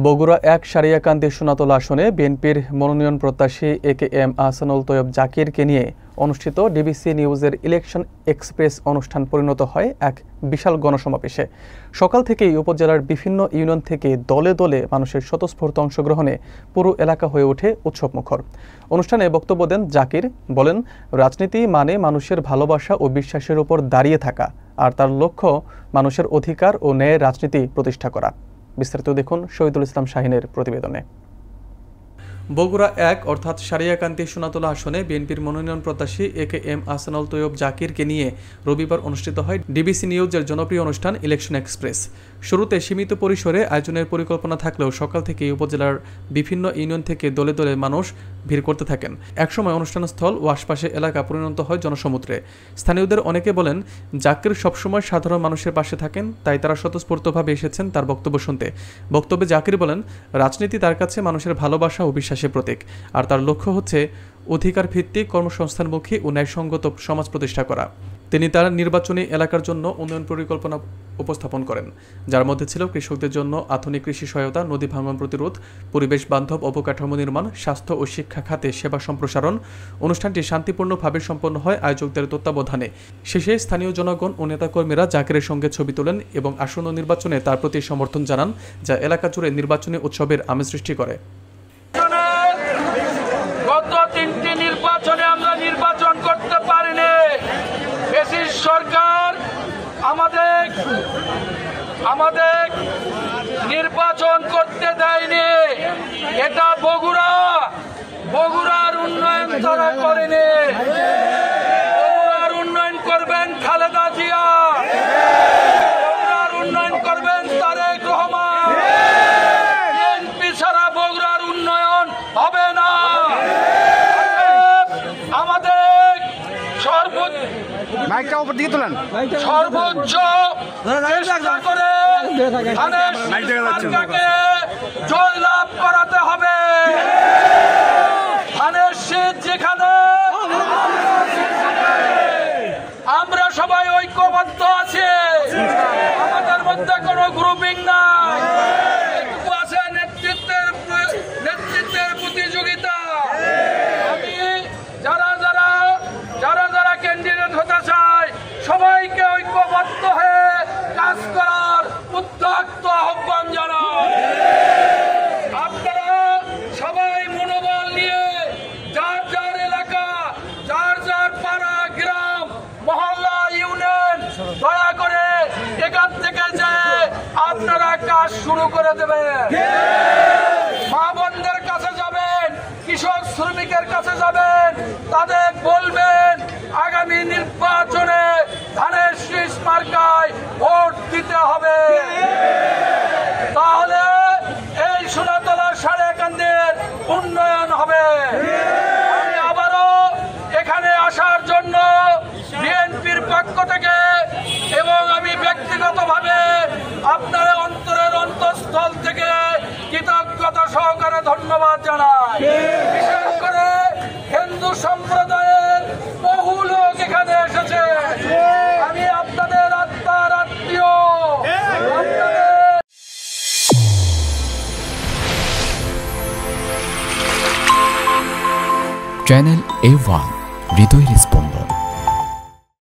বগুড়া এক সারিয়াকান্দি সোনাতলা আসনে বিএনপির মনোনয়ন প্রত্যাশী একেএম আহসানুল তৈয়ব জাকিরকে নিয়ে অনুষ্ঠিত ডিবিসি নিউজের ইলেকশন এক্সপ্রেস অনুষ্ঠান পরিণত হয় এক বিশাল গণসমাবেশে। সকাল থেকেই উপজেলার বিভিন্ন ইউনিয়ন থেকে দলে দলে মানুষের স্বতঃস্ফূর্ত অংশগ্রহণে পুরো এলাকা হয়ে ওঠে উৎসবমুখর। অনুষ্ঠানে বক্তব্য দেন জাকির, বলেন, রাজনীতি মানে মানুষের ভালোবাসা ও বিশ্বাসের উপর দাঁড়িয়ে থাকা, আর তার লক্ষ্য মানুষের অধিকার ও ন্যায়ের রাজনীতি প্রতিষ্ঠা করা। বিস্তারিত দেখুন শহীদুল ইসলাম শাহিনের প্রতিবেদনে। বগুড়া এক অর্থাৎ সারিয়াকান্দি সোনাতলা আসনে বিএনপির মনোনয়ন প্রত্যাশী একেএম আহসানুল তৈয়ব জাকিরকে নিয়ে রবিবার অনুষ্ঠিত হয় ডিবিসি নিউজের জনপ্রিয় অনুষ্ঠান ইলেকশন এক্সপ্রেস। শুরুতে সীমিত পরিসরে আয়োজনের পরিকল্পনা থাকলেও সকাল থেকেই উপজেলার বিভিন্ন ইউনিয়ন থেকে দলে দলে মানুষ ভিড় করতে থাকেন। একসময় অনুষ্ঠানস্থল ও আশপাশের এলাকা পরিণত হয় জনসমুদ্রে। স্থানীয়দের অনেকে বলেন, জাকির সবসময় সাধারণ মানুষের পাশে থাকেন, তাই তারা স্বতঃস্ফূর্তভাবে এসেছেন তার বক্তব্য শুনতে। বক্তব্যে জাকির বলেন, রাজনীতি তার কাছে মানুষের ভালোবাসা ও বিশ্বাসের প্রতীক, আর তার লক্ষ্য হচ্ছে অধিকার ভিত্তিক কর্মসংস্থানমুখী ও ন্যায়সঙ্গত সমাজ প্রতিষ্ঠা করা। তিনি তার নির্বাচনী এলাকার জন্য উন্নয়ন পরিকল্পনা উপস্থাপন করেন, যার মধ্যে ছিল কৃষকদের জন্য আধুনিক কৃষি সহায়তা, নদী ভাঙন প্রতিরোধ, পরিবেশ বান্ধব অবকাঠামো নির্মাণ, স্বাস্থ্য ও শিক্ষা খাতে সেবা সম্প্রসারণ। অনুষ্ঠানটি শান্তিপূর্ণভাবে সম্পন্ন হয় আয়োজকদের তত্ত্বাবধানে। শেষে স্থানীয় জনগণ ও নেতাকর্মীরা জাকিরের সঙ্গে ছবি তোলেন এবং আসন্ন নির্বাচনে তার প্রতি সমর্থন জানান, যা এলাকা জুড়ে নির্বাচনী উৎসবের আমেজ সৃষ্টি করে। গত 3টি নির্বাচনে আমরা নির্বাচন করতে পারিনি। ফ্যাসিস্ট সরকার আমাদের নির্বাচন করতে দেয়নি। এটা বগুড়ার উন্নয়ন তারা করেনি। বগুড়ার উন্নয়ন করবেন খালেদা জিয়া, বগুড়ার উন্নয়ন করবেন তারেক রহমান। বিএনপি ছাড়া বগুড়ার উন্নয়ন হবে না। আমাদের সর্বোচ্চ চেষ্টা করে জয়লাভ করাতে হবে। ধানের শীত যেখানে আমরা সবাই ঐক্যবদ্ধ আছি, আমাদের মধ্যে কোনো গ্রুপিং নাই, আছে নেতৃত্বের প্রতিযোগিতা। আমি যারা ক্যান্ডিডেট হতে চায় সবাইকে ঐক্যবদ্ধ হয়ে কাজ করার উদ্যোক্ত আহ্বান জানাই। আপনারা সবাই মনোবল নিয়ে যার যার এলাকা, যার পাড়া, গ্রাম, মহল্লা, ইউনিয়ন দয়া করে এখান থেকে যে আপনারা কাজ শুরু করে দেবেন। মা বোনদের কাছে যাবেন, কৃষক শ্রমিকের কাছে যাবেন, তাদের বলবেন আগামী নির্বাচনে ধানের শীষ মার্কায় ভোট দিতে হবে। তাহলে এই সোনাতলা সারিয়াকান্দির উন্নয়ন হবে। আমি আবারও এখানে আসার জন্য বিএনপির পক্ষ থেকে এবং আমি ব্যক্তিগতভাবে আপনার অন্তরের অন্তঃস্থল থেকে কৃতজ্ঞতা সহকারে ধন্যবাদ জানাই। বিশেষ করে হিন্দু সম্প্রদায়ের বহু লোক এখানে এসেছে। আমি আপনাদের আত্মার আত্মীয়। চ্যানেল A1 হৃদয়ের স্পন্দন।